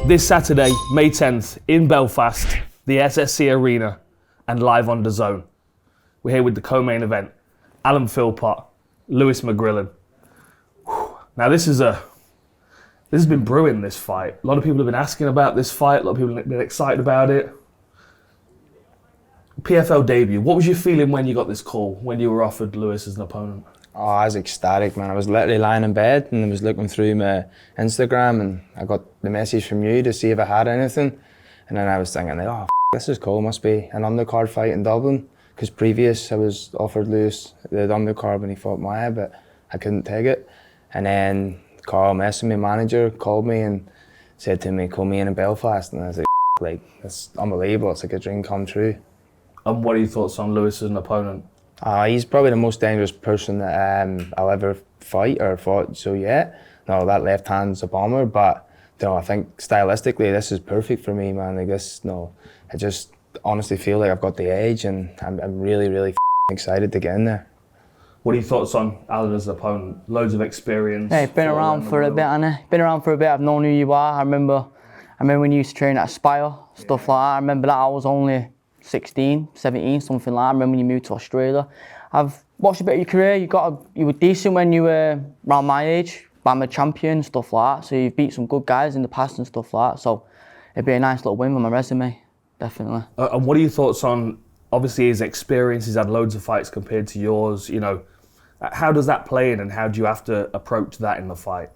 This Saturday, May 10th, in Belfast, the SSE Arena, and live on DAZN. We're here with the co-main event, Alan Philpott, Lewis McGrillen. Now this has been brewing, this fight. A lot of people have been asking about this fight, a lot of people have been excited about it. PFL debut, what was your feeling when you got this call, when you were offered Lewis as an opponent? Oh, I was ecstatic, man. I was literally lying in bed and I was looking through my Instagram and I got the message from you to see if I had anything. And then I was thinking, oh, this is cool. Must be an undercard fight in Dublin. Because previous I was offered Lewis the undercard when he fought Maya, but I couldn't take it. And then Carl Messon, my manager, called me and said to me, call me in Belfast. And I was like, it's unbelievable. It's like a dream come true. And what are your thoughts on Lewis as an opponent? He's probably the most dangerous person that I'll ever fight or fought. So yeah, no, that left hand's a bomber, but you know, I think stylistically this is perfect for me, man. I guess I just honestly feel like I've got the edge, and I'm really, really excited to get in there. What are your thoughts on Alan as an opponent? Loads of experience. Yeah, been around for a bit, hasn't he? Been around for a bit. I've known who you are. I remember when you used to train at Aspire, stuff like that. I remember that I was only 16, 17, something like that. I remember when you moved to Australia. I've watched a bit of your career. You were decent when you were around my age. I'm a champion, stuff like that. So you've beat some good guys in the past and stuff like that. So it'd be a nice little win on my resume, definitely. And what are your thoughts on, obviously his experience, he's had loads of fights compared to yours, you know, how does that play in and how do you have to approach that in the fight?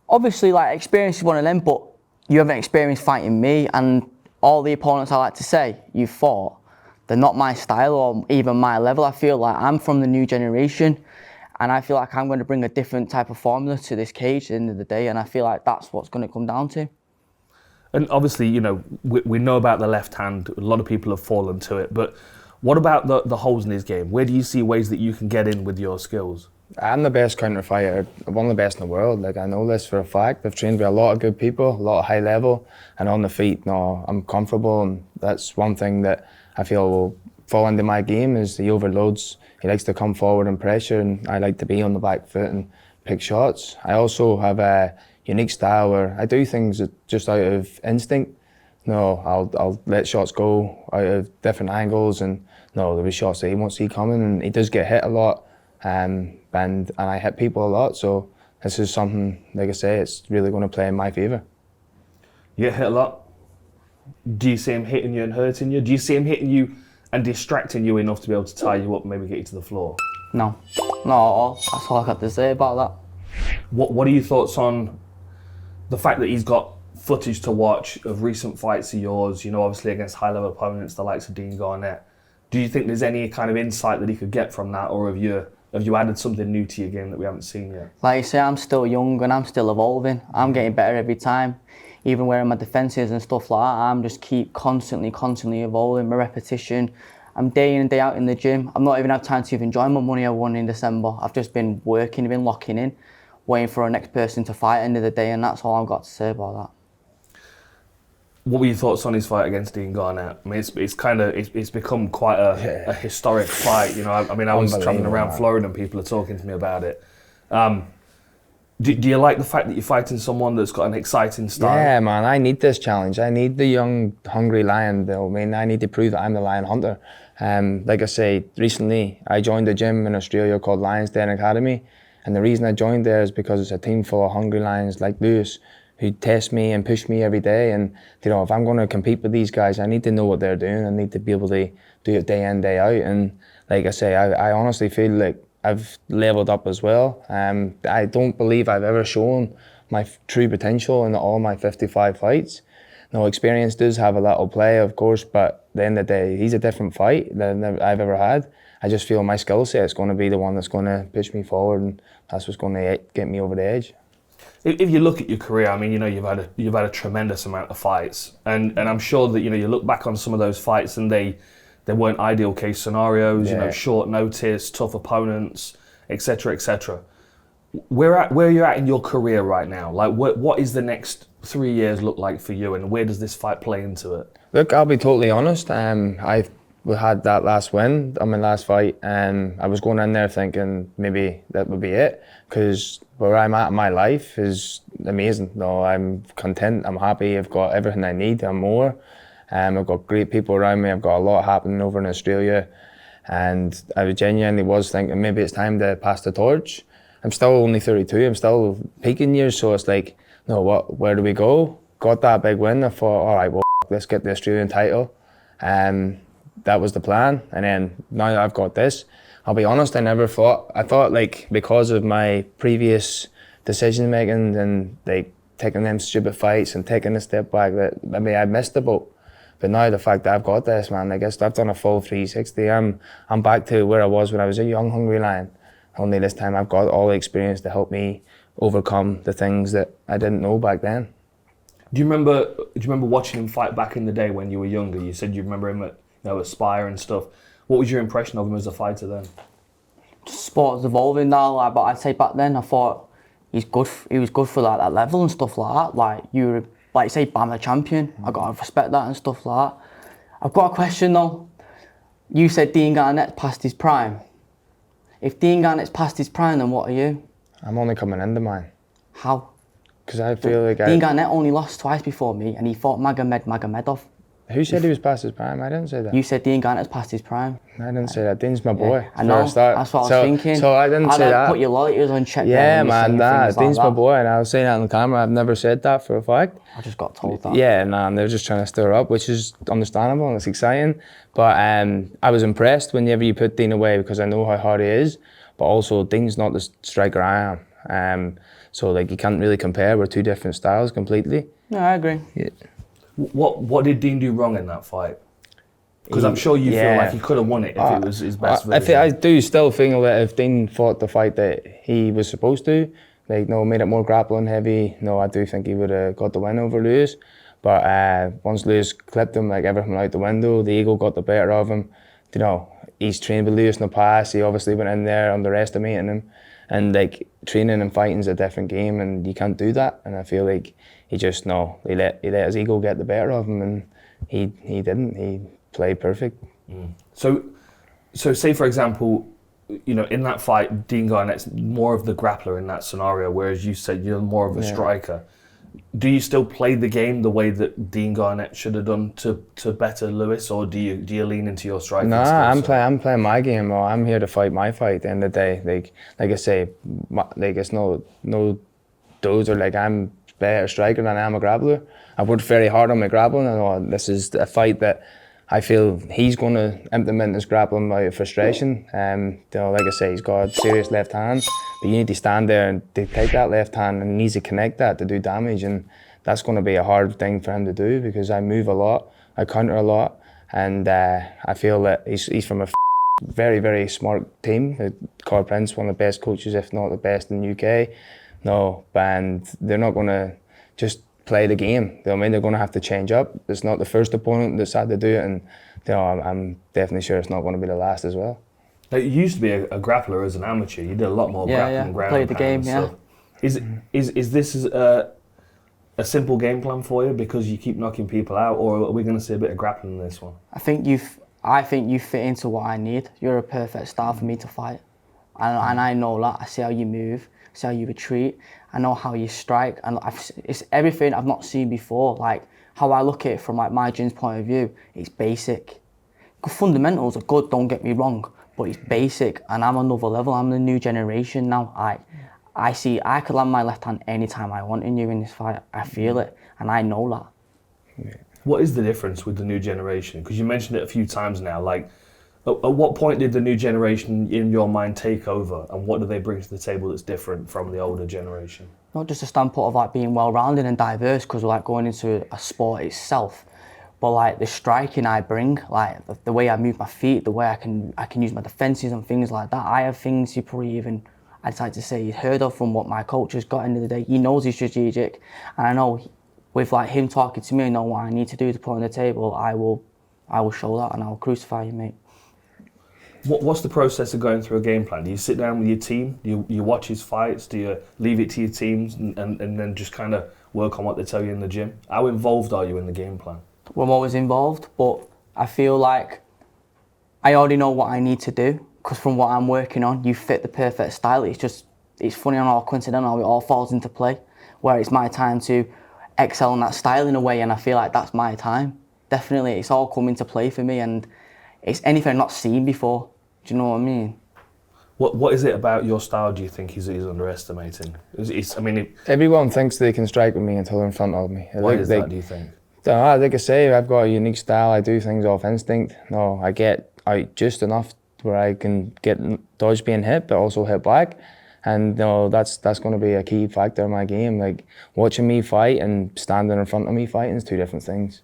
Obviously, like, experience is one of them, but you haven't experienced fighting me, and all the opponents I like to say you've fought, they're not my style or even my level. I feel like I'm from the new generation and I feel like I'm going to bring a different type of formula to this cage at the end of the day, and I feel like that's what's going to come down to. And obviously, you know, we know about the left hand, a lot of people have fallen to it, but what about the holes in his game? Where do you see ways that you can get in with your skills? I'm the best counter fighter, one of the best in the world. Like, I know this for a fact. I've trained with a lot of good people, a lot of high level, and on the feet, I'm comfortable, and that's one thing that I feel will fall into my game is he overloads. He likes to come forward and pressure, and I like to be on the back foot and pick shots. I also have a unique style where I do things just out of instinct. I'll let shots go out of different angles, and there'll be shots that he won't see coming, and he does get hit a lot. And I hit people a lot, so this is something, like I say, it's really going to play in my favour. You get hit a lot? Do you see him hitting you and hurting you? Do you see him hitting you and distracting you enough to be able to tie you up and maybe get you to the floor? No, not at all. That's all I got to say about that. What are your thoughts on the fact that he's got footage to watch of recent fights of yours, you know, obviously against high-level opponents, the likes of Dean Garnett? Do you think there's any kind of insight that he could get from that, or have you added something new to your game that we haven't seen yet? Like you say, I'm still young and I'm still evolving. I'm getting better every time. Even wearing my defences and stuff like that, I'm just keep constantly evolving. My repetition, I'm day in and day out in the gym. I've not even had time to even enjoy my money I won in December. I've just been working, been locking in, waiting for a next person to fight at the end of the day, and that's all I've got to say about that. What were your thoughts on his fight against Dean Garnett? I mean, it's become quite a historic fight. You know, I was travelling around Florida and people are talking to me about it. Do you like the fact that you're fighting someone that's got an exciting style? Yeah, man, I need this challenge. I need the young, hungry lion. I need to prove that I'm the lion hunter. Like I say, recently I joined a gym in Australia called Lions Den Academy, and the reason I joined there is because it's a team full of hungry lions like Lewis, who test me and push me every day. And you know, if I'm going to compete with these guys, I need to know what they're doing. I need to be able to do it day in, day out. And like I say, I honestly feel like I've leveled up as well. I don't believe I've ever shown my true potential in all my 55 fights. No, experience does have a little play, of course, but at the end of the day, he's a different fight than I've ever had. I just feel my skill set is going to be the one that's going to push me forward, and that's what's going to get me over the edge. If you look at your career, I mean, you know, you've had a tremendous amount of fights, and I'm sure that, you know, you look back on some of those fights and they weren't ideal case scenarios. Yeah. You know, short notice, tough opponents, etc., etc. Where you're at in your career right now? Like, what is the next 3 years look like for you, and where does this fight play into it? Look, I'll be totally honest. I've we had that last win on my last fight, and I was going in there thinking maybe that would be it, because where I'm at in my life is amazing. No, I'm content, I'm happy, I've got everything I need and more. I've got great people around me, I've got a lot happening over in Australia, and I genuinely was thinking maybe it's time to pass the torch. I'm still only 32, I'm still peaking years, so it's like, no, where do we go? Got that big win, I thought, all right, well, let's get the Australian title. That was the plan, and then now that I've got this, I'll be honest, I thought like, because of my previous decision making and like taking them stupid fights and taking a step back, that maybe I missed the boat. But now the fact that I've got this, man, I guess I've done a full 360. I'm back to where I was when I was a young hungry lion. Only this time I've got all the experience to help me overcome the things that I didn't know back then. Do you remember watching him fight back in the day when you were younger? You said you remember him at Aspire and stuff. What was your impression of him as a fighter then? Sport's evolving now, like, but I'd say back then I thought he was good for like that level and stuff like that. Like you were, like say, BAMA champion. I gotta respect that and stuff like that. I've got a question though. You said 𝗘𝗨𝗥𝗢𝗣𝗘's past his prime. If 𝗘𝗨𝗥𝗢𝗣's past his prime, then what are you? I'm only coming into mine. How? Because I feel like 𝗘𝗨𝗥𝗢𝗣 only lost twice before me, and he fought Magomedov. Who said he was past his prime? I didn't say that. You said 𝗘𝗨𝗥𝗢𝗣's past his prime. I didn't say that. Dean's my boy. Yeah, I know, that's what I was thinking. So I didn't say that. Put your loyalties on check. Yeah, man, Dean's my boy, and I was saying that on the camera. I've never said that for a fact. I just got told that. Yeah, and they're just trying to stir up, which is understandable and it's exciting. But I was impressed whenever you put Dean away, because I know how hard he is. But also, Dean's not the striker I am. So like, you can't really compare. We're two different styles completely. No, I agree. Yeah. What did Dean do wrong in that fight? Because I'm sure you feel like he could have won it if it was his best version. I do still feel that if Dean fought the fight that he was supposed to, like, made it more grappling heavy, I do think he would have got the win over Lewis. But once Lewis clipped him, like, everything went out the window, the ego got the better of him. He's trained with Lewis in the past. He obviously went in there underestimating him. And like, training and fighting is a different game, and you can't do that. And I feel like he let his ego get the better of him, and he didn't. He played perfect. Mm. So say for example, in that fight, 𝗘𝗨𝗥𝗢𝗣's more of the grappler in that scenario, whereas you said you're more of a striker. Do you still play the game the way that 𝗘𝗨𝗥𝗢𝗣 should have done to better Lewis, or do you lean into your striking? Nah, I'm playing my game. I'm here to fight my fight at the end of the day. Like I say, like, it's no those are like, I'm better striker than I am a grappler. I worked very hard on my grappling, and this is a fight that I feel he's going to implement his grappling out of frustration. Like I say, he's got a serious left hand, but you need to stand there and to take that left hand, and he needs to connect that to do damage, and that's going to be a hard thing for him to do, because I move a lot, I counter a lot, and I feel that he's from a very, very smart team. 𝗘𝗨𝗥𝗢𝗣's one of the best coaches, if not the best in the UK. And they're not going to just play the game. They're going to have to change up. It's not the first opponent that's had to do it, and I'm definitely sure it's not going to be the last as well. You used to be a grappler as an amateur. You did a lot more grappling, ground played the game. Stuff. Is this a simple game plan for you because you keep knocking people out, or are we going to see a bit of grappling in this one? I think you fit into what I need. You're a perfect style for me to fight, and I know that. I see how you move, see how you retreat. I know how you strike, and it's everything I've not seen before. Like, how I look at it from like my gym's point of view, it's basic. Fundamentals are good, don't get me wrong, but it's basic, and I'm another level. I'm the new generation now. I see I could land my left hand anytime I want in you in this fight. I feel it, and I know that. Yeah. What is the difference with the new generation? Because you mentioned it a few times now. Like, at what point did the new generation in your mind take over, and what do they bring to the table that's different from the older generation? Not just a standpoint of like being well-rounded and diverse, because we're like going into a sport itself, but like the striking I bring, like the way I move my feet, the way I can use my defenses and things like that. I have things you probably even, I'd like to say, he's heard of from what my coach has got into the day. He knows he's strategic, and I know with like him talking to me, I know what I need to do to put on the table. I will show that, and I will crucify you, mate. What's the process of going through a game plan? Do you sit down with your team? Do you watch his fights? Do you leave it to your teams and then just kind of work on what they tell you in the gym? How involved are you in the game plan? Well, I'm always involved, but I feel like I already know what I need to do, because from what I'm working on, you fit the perfect style. It's funny and all coincidental how it all falls into play, where it's my time to excel in that style in a way, and I feel like that's my time. Definitely, it's all come into play for me, and it's anything I've not seen before. Do you know what I mean? What is it about your style do you think he's underestimating? Everyone thinks they can strike with me until they're in front of me. Why is that, do you think? Like I say, I've got a unique style. I do things off instinct. No, I get out just enough where I can dodge being hit, but also hit back. And that's going to be a key factor in my game. Like, watching me fight and standing in front of me fighting is two different things.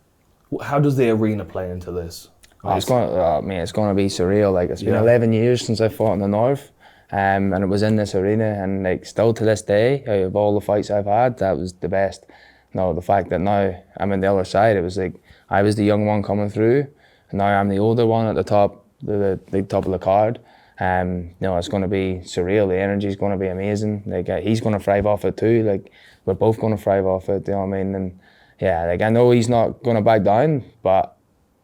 How does the arena play into this? It's going to be surreal. Like, it's been 11 years since I fought in the North, and it was in this arena, and like still to this day, out of all the fights I've had, that was the best. No, the fact that now I'm on the other side, it was like I was the young one coming through, and now I'm the older one at the top, the top of the card. It's going to be surreal. The energy is going to be amazing. Like, he's going to thrive off it too. Like, we're both going to thrive off it. You know what I mean? And yeah, like, I know he's not going to back down, but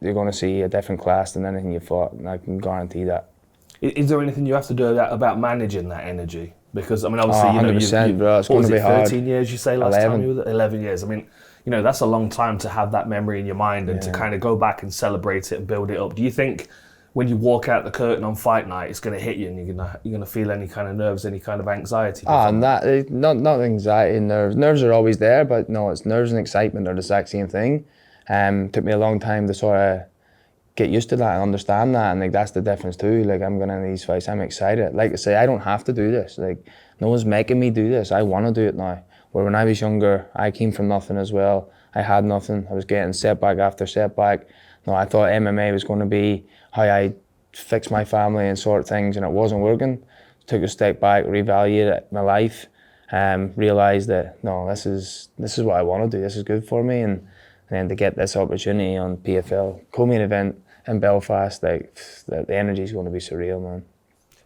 you're going to see a different class than anything you fought, and I can guarantee that. Is there anything you have to do about managing that energy? Because, I mean, obviously, 100%, bro. It's going to be hard. 13 years, you say, last 11. time you were there? 11 years. I mean, that's a long time to have that memory in your mind and to kind of go back and celebrate it and build it up. Do you think when you walk out the curtain on fight night, it's going to hit you and you're gonna feel any kind of nerves, any kind of anxiety? Not anxiety and nerves. Nerves are always there, but no, it's nerves and excitement are the exact same thing. Took me a long time to sort of get used to that and understand that, and like that's the difference too. Like, I'm going into these fights, I'm excited. Like I say, I don't have to do this. Like, no one's making me do this. I want to do it now. Where when I was younger, I came from nothing as well. I had nothing. I was getting setback after setback. No, I thought MMA was going to be how I fix my family and sort things, and it wasn't working. Took a step back, reevaluated my life, realised that no, this is what I want to do. This is good for me, and then to get this opportunity on PFL co-main event in Belfast, like the energy is going to be surreal, man.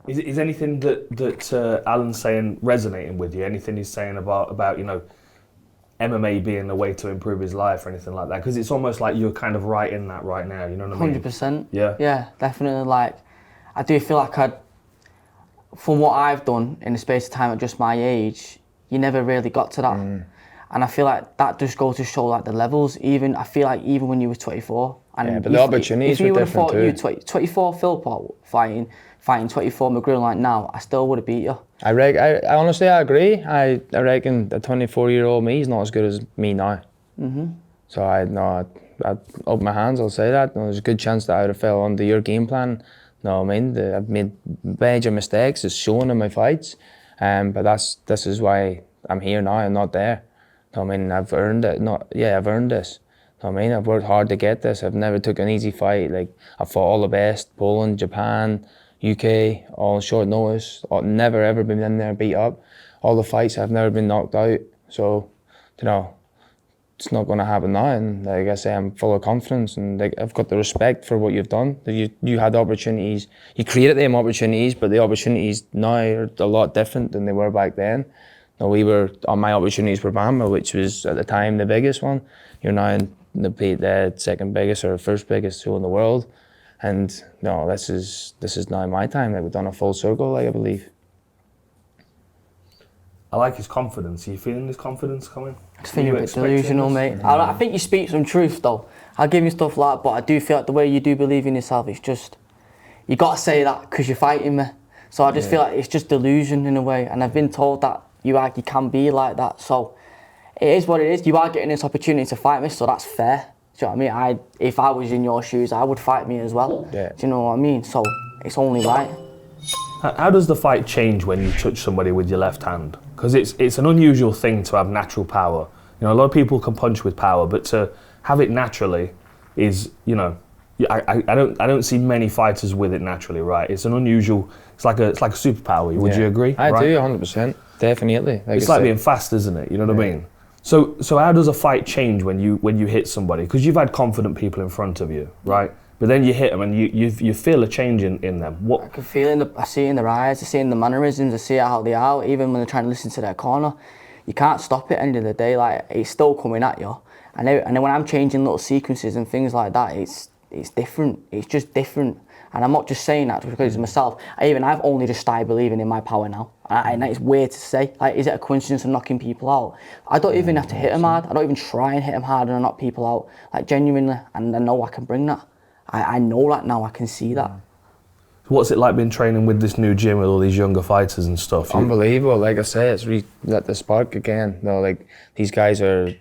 Is anything that Alan's saying resonating with you? Anything he's saying about MMA being a way to improve his life or anything like that? Because it's almost like you're kind of right in that right now, you know what I mean? 100%. Yeah. Yeah, definitely. Like, I do feel like from what I've done in the space of time at just my age, you never really got to that. And I feel like that just goes to show like the levels. I feel like even when you were 24, and but the opportunities were different too. If you would have fought 24 Philpott fighting 24 McGrillen like now, I still would have beat you. I honestly, I agree. I reckon the 24-year-old me is not as good as me now. So I'd open my hands, I'll say that. There's a good chance that I would have fell under your game plan. No, I mean, I've made major mistakes, it's shown in my fights. But this is why I'm here now and not there. I mean, I've earned it. I've earned this. I mean, I've worked hard to get this. I've never took an easy fight. Like, I've fought all the best, Poland, Japan, UK, all on short notice. I've never ever been in there beat up. All the fights, I've never been knocked out. So, it's not going to happen now. And like I say, I'm full of confidence, and like, I've got the respect for what you've done. You had opportunities, you created them opportunities, but the opportunities now are a lot different than they were back then. My opportunities were Bama, which was at the time the biggest one. You're now in the second biggest or first biggest show in the world. And no, this is now my time. Like, we've done a full circle, like, I believe. I like his confidence. Are you feeling his confidence coming? It's feeling a bit delusional, mate. I think you speak some truth, though. I'll give you stuff like that, but I do feel like the way you do believe in yourself, it's just, you got to say that because you're fighting me. So I just feel like it's just delusion in a way. And I've been told that you can be like that. So it is what it is. You are getting this opportunity to fight me, so that's fair. Do you know what I mean? If I was in your shoes, I would fight me as well. Yeah. Do you know what I mean? So it's only right. How does the fight change when you touch somebody with your left hand? Because it's an unusual thing to have natural power. A lot of people can punch with power, but to have it naturally is, I don't see many fighters with it naturally, right? It's an unusual. It's like a superpower. Would you agree? I do, 100%. Definitely. It's like being fast, isn't it? You know what I mean? So how does a fight change when you hit somebody? Because you've had confident people in front of you, right? But then you hit them and you feel a change in them. What? I can feel I see it in their eyes, I see it in the mannerisms, I see how they are, even when they're trying to listen to their corner. You can't stop it at the end of the day, like, it's still coming at you. And then when I'm changing little sequences and things like that, it's different. It's just different. And I'm not just saying that because of myself. I've only just started believing in my power now. And it's weird to say. Like, is it a coincidence of knocking people out? I don't even have to hit them hard. I don't even try and hit them hard and knock people out. Like, genuinely, and I know I can bring that. I know that now, I can see that. What's it like been training with this new gym with all these younger fighters and stuff? Unbelievable. Like I say, it's lit the spark again. You know, like, these guys are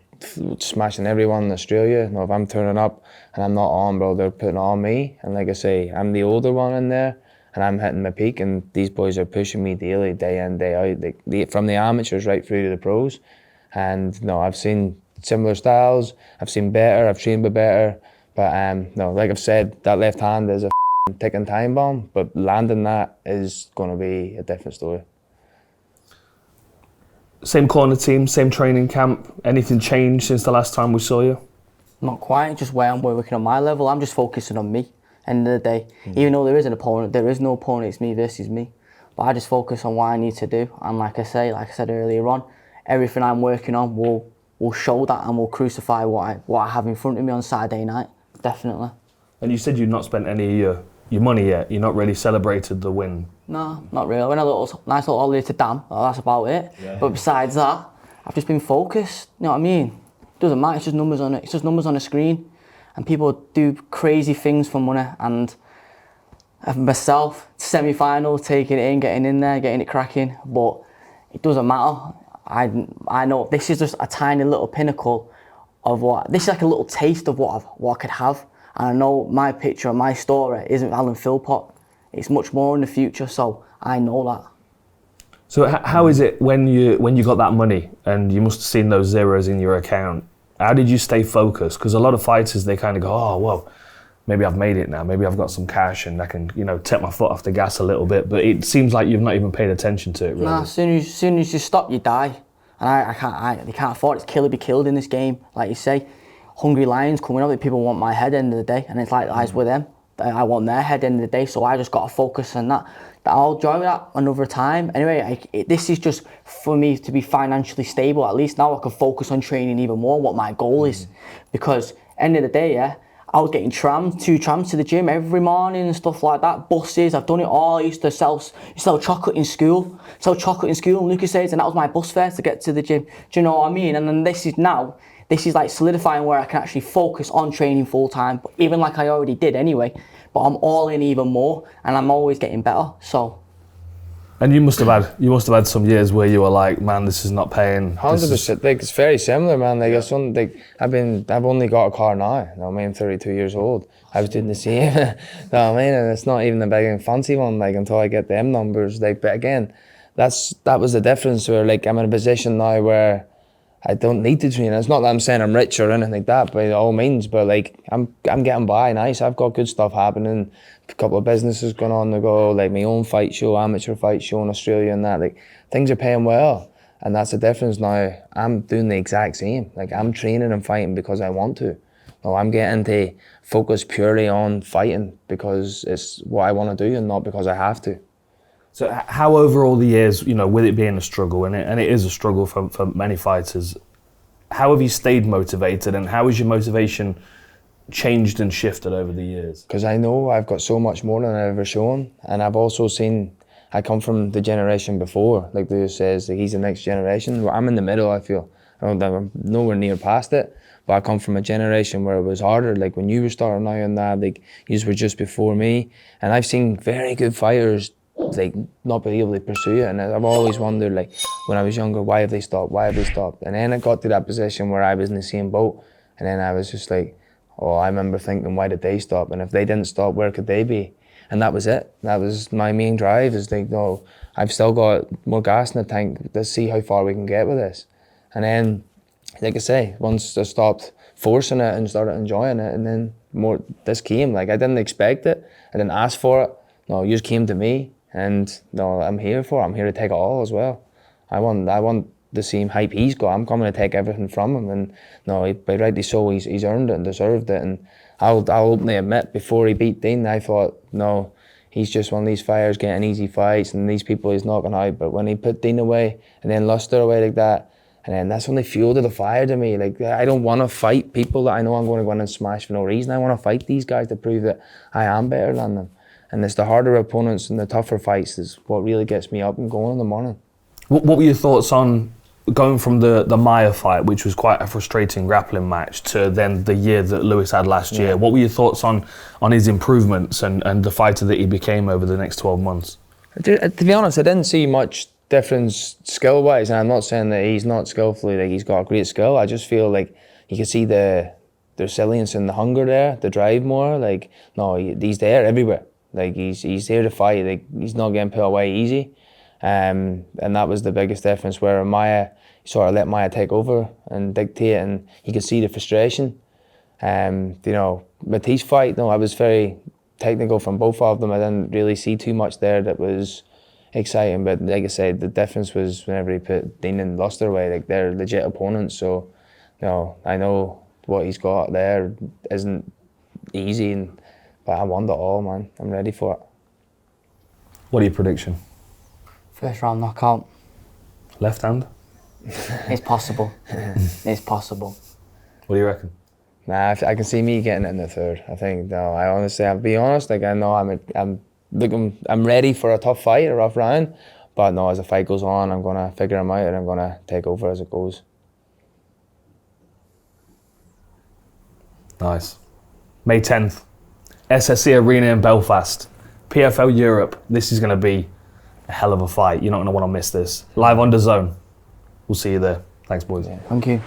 smashing everyone in Australia. You know, if I'm turning up and I'm not on, bro, they're putting on me. And like I say, I'm the older one in there and I'm hitting my peak, and these boys are pushing me daily, day in, day out, like, from the amateurs right through to the pros. And no, I've seen similar styles, I've seen better, I've trained better, but no, like I've said, that left hand is a ticking time bomb, but landing that is going to be a different story. Same corner team, same training camp. Anything changed since the last time we saw you? Not quite, just where I'm working on my level. I'm just focusing on me, end of the day. Even though there is an opponent, there is no opponent, it's me versus me. But I just focus on what I need to do. And like I said earlier on, everything I'm working on will show that and will crucify what I have in front of me on Saturday night, definitely. And you said you'd not spent any of your money yet. You're not really celebrated the win. No, not really. I went a nice little holiday to Dam, that's about it. Yeah. But besides that, I've just been focused, you know what I mean? It doesn't matter, it's just numbers on it. It's just numbers on a screen. And people do crazy things for money, and myself, semi-final, taking it in, getting in there, getting it cracking, but it doesn't matter. I know this is just a tiny little pinnacle of this is like a little taste of what I could have. And I know my picture and my story isn't Alan Philpott. It's much more in the future, so I know that. So how is it when you got that money and you must have seen those zeros in your account? How did you stay focused? Because a lot of fighters, they kind of go, oh, well, maybe I've made it now. Maybe I've got some cash and I can, take my foot off the gas a little bit. But it seems like you've not even paid attention to it, really. Nah, as soon as you stop, you die. And they can't afford it. It's kill or be killed in this game. Like you say, hungry lions coming up, people want my head end of the day. And it's like lies with them. I want their head end of the day. So I just got to focus on that. I'll enjoy that another time. Anyway, this is just for me to be financially stable. At least now I can focus on training even more, what my goal is. Because end of the day, I was getting 2 trams to the gym every morning and stuff like that. Buses, I've done it all. I used to sell chocolate in school. And Lucas says, and that was my bus fare to get to the gym. Do you know what I mean? And then this is like solidifying where I can actually focus on training full time, even like I already did anyway. But I'm all in even more, and I'm always getting better. So. And you must have had some years where you were like, man, this is not paying. 100%. Like, it's very similar, man. Like, I've only got a car now. You know what I mean? I'm 32 years old. I was doing the same. You know what I mean? And it's not even a big and fancy one. Like, until I get them numbers. Like, but again, that was the difference. Where like I'm in a position now where I don't need to train. It's not that I'm saying I'm rich or anything like that, by all means. But like I'm getting by nice. I've got good stuff happening. A couple of businesses going on the go, like my own fight show, amateur fight show in Australia, and that. Like things are paying well, and that's the difference now. I'm doing the exact same. Like I'm training and fighting because I want to. No, I'm getting to focus purely on fighting because it's what I want to do and not because I have to. So how over all the years, with it being a struggle, and it is a struggle for many fighters, how have you stayed motivated, and how has your motivation changed and shifted over the years? Because I know I've got so much more than I've ever shown, and I've also seen, I come from the generation before, like Lewis says, like he's the next generation. Well, I'm in the middle, I feel. I'm nowhere near past it, but I come from a generation where it was harder, like when you were starting out and that, like you were just before me, and I've seen very good fighters like not be able to pursue it, and I've always wondered, like when I was younger, why have they stopped, and then I got to that position where I was in the same boat, and then I was just like, oh, I remember thinking, why did they stop, and if they didn't stop, where could they be? And that was it. That was my main drive, is like, no, I've still got more gas in the tank, let's see how far we can get with this. And then, like I say, once I stopped forcing it and started enjoying it, and then this came. Like I didn't expect it, I didn't ask for it, no, you just came to me. And no, I'm here to take it all as well. I want the same hype he's got. I'm coming to take everything from him, and no, by rightly so, he's earned it and deserved it. And I'll openly admit, before he beat Dean, I thought, no, he's just one of these fighters getting easy fights, and these people he's knocking out. But when he put Dean away and then Luster away like that, and then that's when they fueled the fire to me. Like I don't want to fight people that I know I'm going to go in and smash for no reason. I want to fight these guys to prove that I am better than them. And it's the harder opponents and the tougher fights is what really gets me up and going in the morning. What were your thoughts on going from the Maia fight, which was quite a frustrating grappling match, to then the year that Lewis had last year? What were your thoughts on his improvements and the fighter that he became over the next 12 months? To be honest, I didn't see much difference skill-wise, and I'm not saying that he's not skillfully, like he's got a great skill. I just feel like you can see the resilience and the hunger there, the drive more. Like, no, he's there everywhere. Like, he's there to fight. Like, he's not getting put away easy. And that was the biggest difference, where Maia, sort of let Maia take over and dictate, and you could see the frustration. You know, Matisse fight, no, I was very technical from both of them. I didn't really see too much there that was exciting, but like I said, the difference was whenever he put Dean and Luster away, like they're legit opponents, so you know, I know what he's got there isn't easy, but I want it all, man. I'm ready for it. What are your prediction? First round knockout. Left hand? It's possible. It's possible. What do you reckon? Nah, I can see me getting it in the third. I think, no, I honestly, I'll be honest, like I know I'm ready for a tough fight, a rough round, but no, as the fight goes on, I'm gonna figure him out and I'm gonna take over as it goes. Nice. May 10th, SSE Arena in Belfast, PFL Europe. This is going to be a hell of a fight. You're not going to want to miss this. Live on 𝗘𝗨𝗥𝗢𝗣𝗘. We'll see you there. Thanks, boys. Thank you.